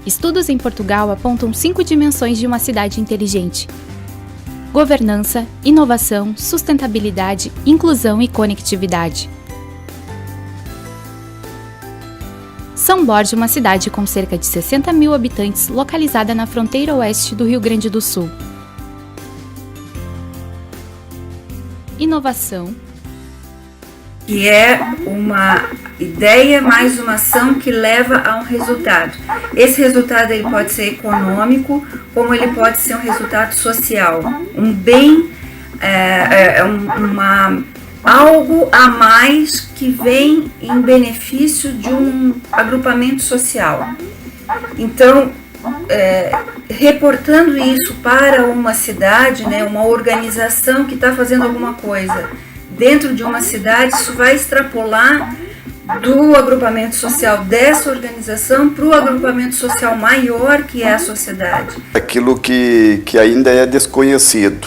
Estudos em Portugal apontam 5 dimensões de uma cidade inteligente: governança, inovação, sustentabilidade, inclusão e conectividade. São Borja é uma cidade com cerca de 60 mil habitantes, localizada na fronteira oeste do Rio Grande do Sul. Inovação, que é uma ideia mais uma ação que leva a um resultado. Esse resultado ele pode ser econômico, como ele pode ser um resultado social, um bem, algo a mais que vem em benefício de um agrupamento social. Então, reportando isso para uma cidade, né, uma organização que está fazendo alguma coisa dentro de uma cidade, isso vai extrapolar do agrupamento social dessa organização para o agrupamento social maior que é a sociedade. Aquilo que ainda é desconhecido,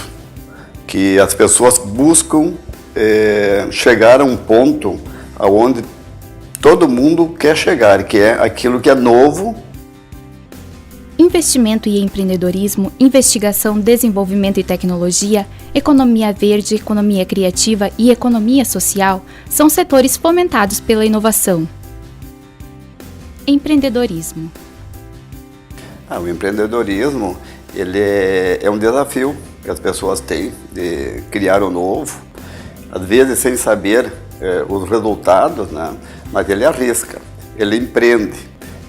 que as pessoas buscam chegar a um ponto aonde todo mundo quer chegar, que é aquilo que é novo. Investimento e empreendedorismo, investigação, desenvolvimento e tecnologia, economia verde, economia criativa e economia social são setores fomentados pela inovação. Empreendedorismo. O empreendedorismo ele é um desafio que as pessoas têm de criar o novo, às vezes sem saber os resultados, né? Mas ele arrisca, ele empreende,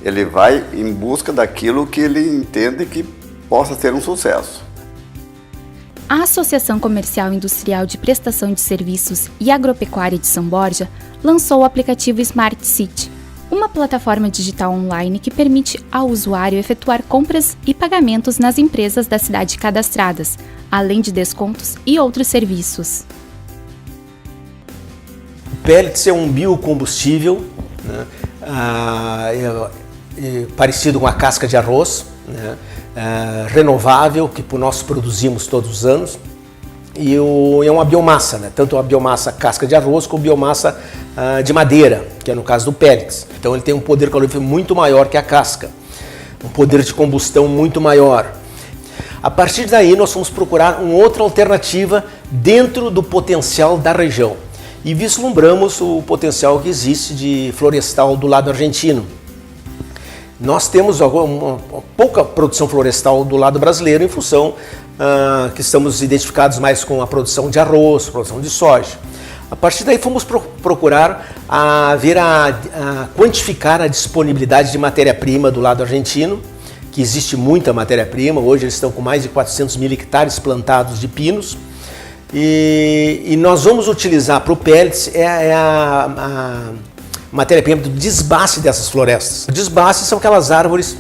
ele vai em busca daquilo que ele entende que possa ter um sucesso. A Associação Comercial Industrial de Prestação de Serviços e Agropecuária de São Borja lançou o aplicativo Smart City, uma plataforma digital online que permite ao usuário efetuar compras e pagamentos nas empresas da cidade cadastradas, além de descontos e outros serviços. O pellets é um biocombustível, né? Parecido com a casca de arroz, né? Renovável, que nós produzimos todos os anos, e é uma biomassa, né? Tanto a biomassa casca de arroz como biomassa de madeira, que é no caso do pellets. Então ele tem um poder calorífico muito maior que a casca, um poder de combustão muito maior. A partir daí nós fomos procurar uma outra alternativa dentro do potencial da região e vislumbramos o potencial que existe de florestal do lado argentino. Nós temos uma pouca produção florestal do lado brasileiro em função que estamos identificados mais com a produção de arroz, produção de soja. A partir daí fomos procurar quantificar a disponibilidade de matéria-prima do lado argentino, que existe muita matéria-prima. Hoje eles estão com mais de 400 mil hectares plantados de pinos. E nós vamos utilizar para o pellets a matéria-prima do desbaste dessas florestas. O desbaste são aquelas árvores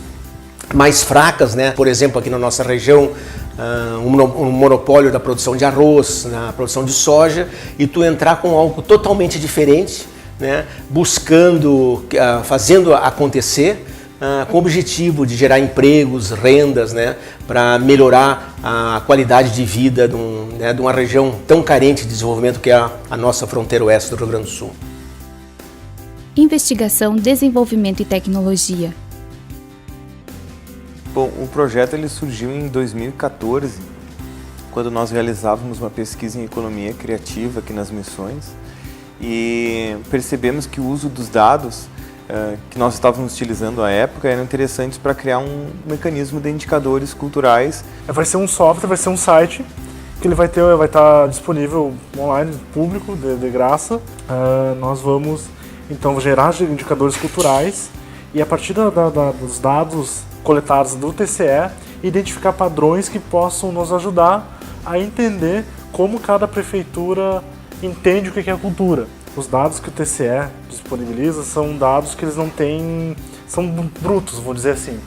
mais fracas, né? Por exemplo, aqui na nossa região, um monopólio da produção de arroz, na produção de soja, e tu entrar com algo totalmente diferente, né? Buscando, fazendo acontecer, com o objetivo de gerar empregos, rendas, né? Para melhorar a qualidade de vida de uma região tão carente de desenvolvimento que é a nossa fronteira oeste do Rio Grande do Sul. Investigação, desenvolvimento e tecnologia. Bom, o projeto ele surgiu em 2014, quando nós realizávamos uma pesquisa em economia criativa aqui nas Missões e percebemos que o uso dos dados que nós estávamos utilizando à época eram interessantes para criar um mecanismo de indicadores culturais. Vai ser um software, vai ser um site que ele vai estar disponível online, público, de graça. Nós vamos então gerar indicadores culturais e a partir dos dados coletados do TCE, identificar padrões que possam nos ajudar a entender como cada prefeitura entende o que é a cultura. Os dados que o TCE disponibiliza são dados que eles não têm, são brutos, vou dizer assim.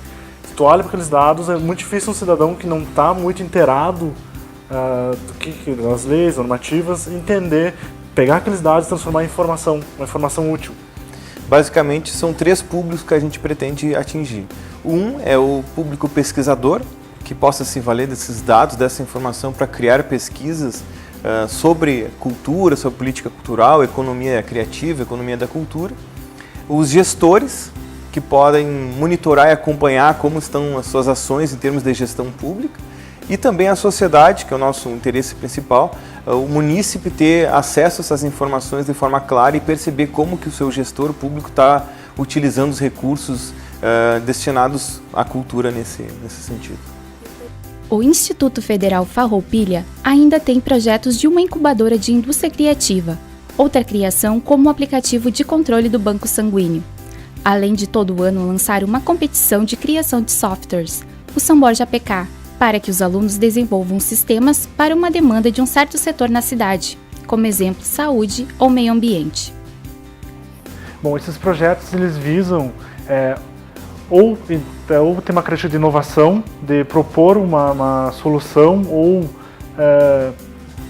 Se tu olha para aqueles dados, é muito difícil um cidadão que não está muito inteirado das leis, normativas, entender, pegar aqueles dados e transformar em informação, uma informação útil. Basicamente, são 3 públicos que a gente pretende atingir. Um é o público pesquisador, que possa se valer desses dados, dessa informação para criar pesquisas sobre cultura, sobre política cultural, economia criativa, economia da cultura. Os gestores, que que podem monitorar e acompanhar como estão as suas ações em termos de gestão pública, e também a sociedade, que é o nosso interesse principal, o munícipe ter acesso a essas informações de forma clara e perceber como que o seu gestor público está utilizando os recursos destinados à cultura nesse sentido. O Instituto Federal Farroupilha ainda tem projetos de uma incubadora de indústria criativa, outra criação como o aplicativo de controle do banco sanguíneo, além de todo ano lançar uma competição de criação de softwares, o São Borja PK, para que os alunos desenvolvam sistemas para uma demanda de um certo setor na cidade, como exemplo saúde ou meio ambiente. Bom, esses projetos eles visam ou ter uma característica de inovação, de propor uma solução ou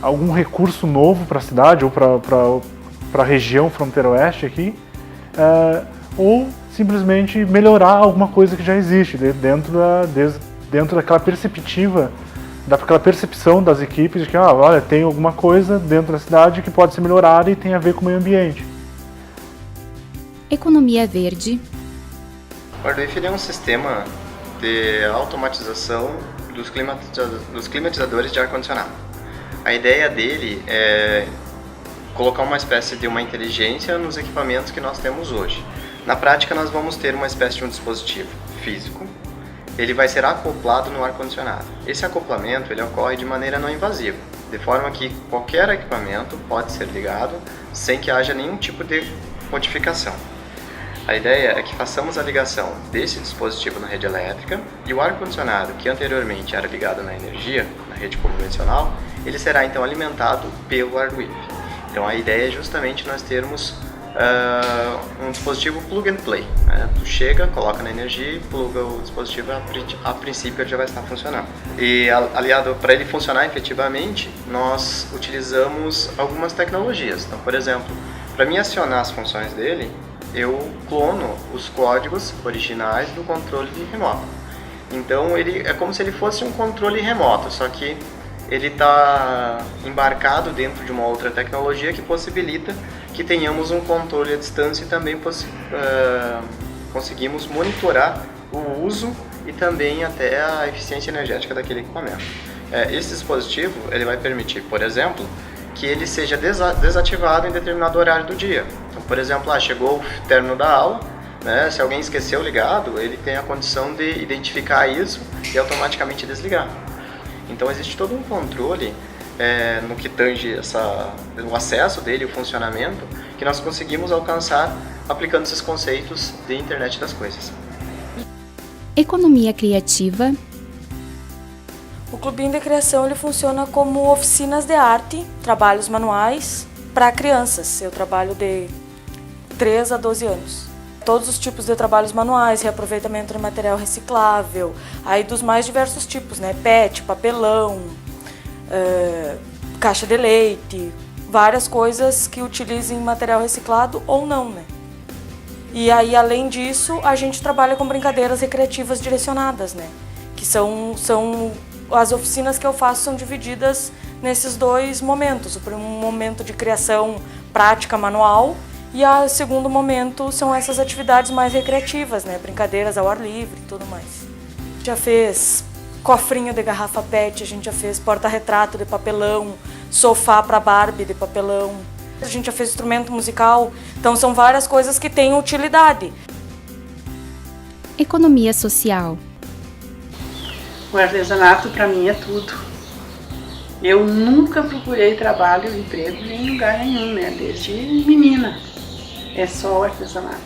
algum recurso novo para a cidade ou para a região fronteira oeste aqui, ou simplesmente melhorar alguma coisa que já existe dentro daquela perspectiva, daquela percepção das equipes de que olha, tem alguma coisa dentro da cidade que pode ser melhorada e tem a ver com o meio ambiente. Economia verde. O Arduino é um sistema de automatização dos climatizadores de ar-condicionado. A ideia dele é colocar uma espécie de uma inteligência nos equipamentos que nós temos hoje. Na prática, nós vamos ter uma espécie de um dispositivo físico. Ele vai ser acoplado no ar-condicionado. Esse acoplamento ele ocorre de maneira não invasiva, de forma que qualquer equipamento pode ser ligado sem que haja nenhum tipo de modificação. A ideia é que façamos a ligação desse dispositivo na rede elétrica e o ar-condicionado, que anteriormente era ligado na energia, na rede convencional, ele será então alimentado pelo Arduino. Então a ideia é justamente nós termos um dispositivo plug and play. Tu chega, coloca na energia e pluga o dispositivo, a princípio ele já vai estar funcionando. E aliado, para ele funcionar efetivamente, nós utilizamos algumas tecnologias. Então, por exemplo, para mim acionar as funções dele, eu clono os códigos originais do controle remoto. Então ele é como se ele fosse um controle remoto, só que ele está embarcado dentro de uma outra tecnologia que possibilita que tenhamos um controle à distância e também conseguimos monitorar o uso e também até a eficiência energética daquele equipamento. Esse dispositivo ele vai permitir, por exemplo, que ele seja desativado em determinado horário do dia. Então, por exemplo, chegou o término da aula, né, se alguém esqueceu ligado, ele tem a condição de identificar isso e automaticamente desligar. Então existe todo um controle no que tange o acesso dele, o funcionamento, que nós conseguimos alcançar aplicando esses conceitos de internet das coisas. Economia criativa. O Clubinho de Criação ele funciona como oficinas de arte, trabalhos manuais para crianças. Eu trabalho de 3 a 12 anos. Todos os tipos de trabalhos manuais, reaproveitamento de material reciclável, aí dos mais diversos tipos, né? PET, papelão, caixa de leite, várias coisas que utilizem material reciclado ou não, né? E aí, além disso, a gente trabalha com brincadeiras recreativas direcionadas, né? Que são as oficinas que eu faço são divididas nesses dois momentos. O primeiro momento de criação prática manual e o segundo momento são essas atividades mais recreativas, né? Brincadeiras ao ar livre e tudo mais. A gente já fez cofrinho de garrafa PET, a gente já fez porta-retrato de papelão, sofá para Barbie de papelão. A gente já fez instrumento musical. Então são várias coisas que têm utilidade. Economia social. O artesanato para mim é tudo. Eu nunca procurei trabalho, emprego em lugar nenhum, né? Desde menina. É só o artesanato.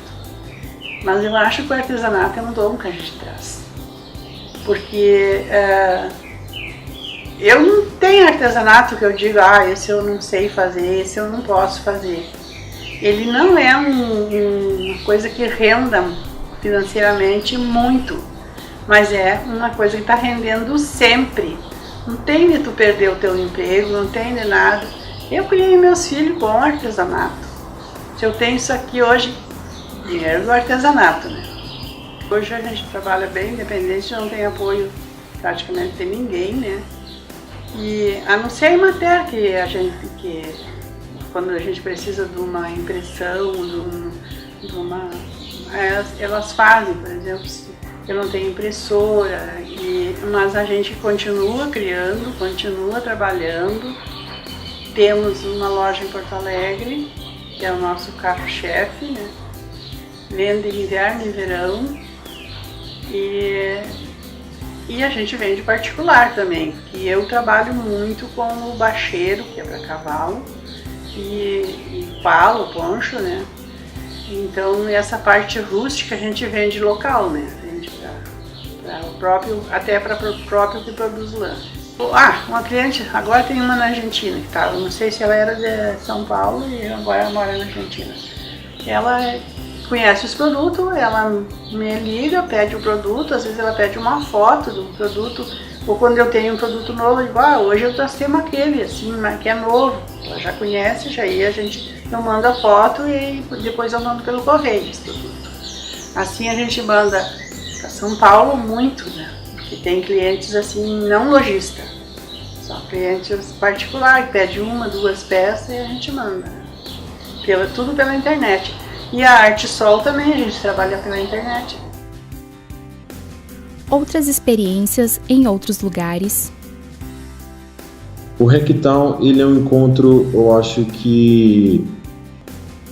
Mas eu acho que o artesanato é um dom que a gente traz. Porque eu não tenho artesanato que eu digo, esse eu não sei fazer, esse eu não posso fazer. Ele não é uma coisa que renda financeiramente muito. Mas é uma coisa que está rendendo sempre. Não tem de tu perder o teu emprego, não tem de nada. Eu criei meus filhos com artesanato. Se eu tenho isso aqui hoje, dinheiro do artesanato, né? Hoje a gente trabalha bem independente, não tem apoio praticamente de ninguém, né? E a não ser em matéria quando a gente precisa de uma impressão, de uma elas fazem, por exemplo, eu não tenho impressora, mas a gente continua criando, continua trabalhando. Temos uma loja em Porto Alegre, que é o nosso carro-chefe, né? Vende inverno e verão, e a gente vende particular também, que eu trabalho muito com o bacheiro, que é para cavalo, e palo, poncho, né? Então essa parte rústica a gente vende local, né? Vende para o próprio, até para o próprio que produz lã. Uma cliente, agora tem uma na Argentina, que tá, não sei se ela era de São Paulo e agora ela mora na Argentina. Ela conhece os produtos, ela me liga, pede o produto, às vezes ela pede uma foto do produto, ou quando eu tenho um produto novo, eu digo, hoje eu testei aquele, assim, que é novo. Ela já conhece, eu mando a foto e depois eu mando pelo correio esse produto. Assim a gente manda para São Paulo muito, né? Porque tem clientes assim, não lojista, só clientes particulares, que pede 1, 2 peças e a gente manda. Tudo pela internet. E a Arte Sol também, a gente trabalha pela internet. Outras experiências em outros lugares. O Hacktown, ele é um encontro, eu acho que,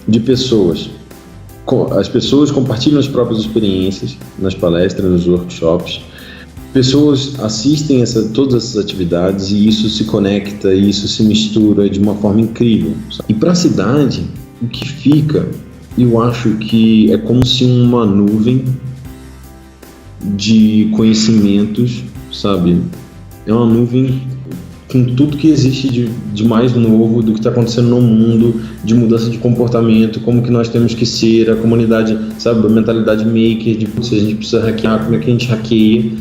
de pessoas. As pessoas compartilham as próprias experiências nas palestras, nos workshops. Pessoas assistem todas essas atividades e isso se conecta, e isso se mistura de uma forma incrível. E para a cidade, o que fica, eu acho que é como se uma nuvem de conhecimentos, sabe? É uma nuvem com tudo que existe de mais novo, do que está acontecendo no mundo, de mudança de comportamento, como que nós temos que ser, a comunidade, sabe? A mentalidade maker, de se a gente precisa hackear, como é que a gente hackeia.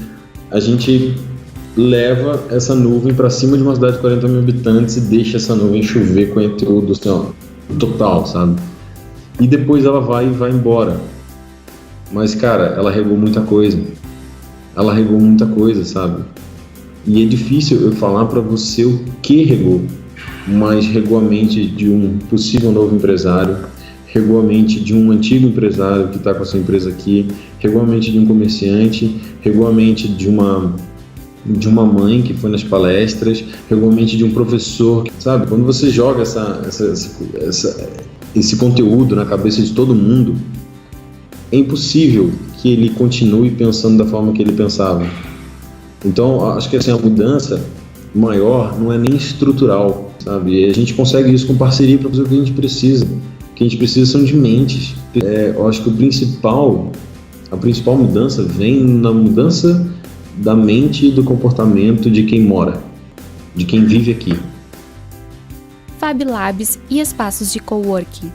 A gente leva essa nuvem para cima de uma cidade de 40 mil habitantes e deixa essa nuvem chover com conteúdo assim, total, sabe? E depois ela vai embora. Mas, cara, ela regou muita coisa. Sabe? E é difícil eu falar para você o que regou, mas regou a mente de um possível novo empresário, regou a mente de um antigo empresário que está com a sua empresa aqui, regou a mente de um comerciante, regou a mente de uma mãe que foi nas palestras, regou a mente de um professor, sabe? Quando você joga esse conteúdo na cabeça de todo mundo, é impossível que ele continue pensando da forma que ele pensava. Então, acho que assim, a mudança maior não é nem estrutural, sabe? E a gente consegue isso com parceria para fazer o que a gente precisa. O que a gente precisa são de mentes. Eu acho que a principal mudança vem na mudança da mente e do comportamento de quem mora, de quem vive aqui. Fab Labs e espaços de coworking.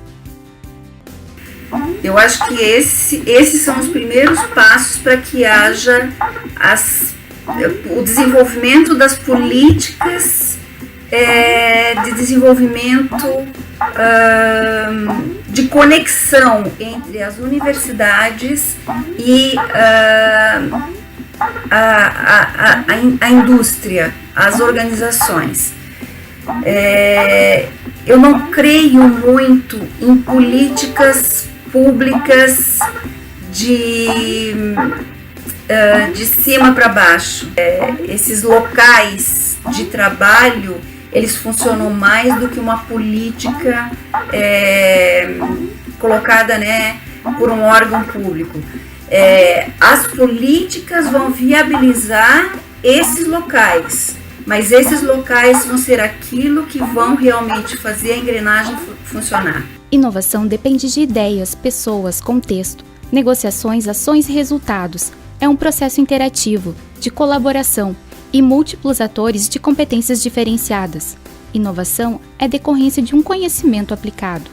Eu acho que esses são os primeiros passos para que haja o desenvolvimento das políticas de desenvolvimento de conexão entre as universidades e a indústria, as organizações. Eu não creio muito em políticas públicas de cima para baixo. Esses locais de trabalho, eles funcionam mais do que uma política colocada, né, por um órgão público. As políticas vão viabilizar esses locais, mas esses locais vão ser aquilo que vão realmente fazer a engrenagem funcionar. Inovação depende de ideias, pessoas, contexto, negociações, ações e resultados. É um processo interativo, de colaboração e múltiplos atores de competências diferenciadas. Inovação é decorrência de um conhecimento aplicado.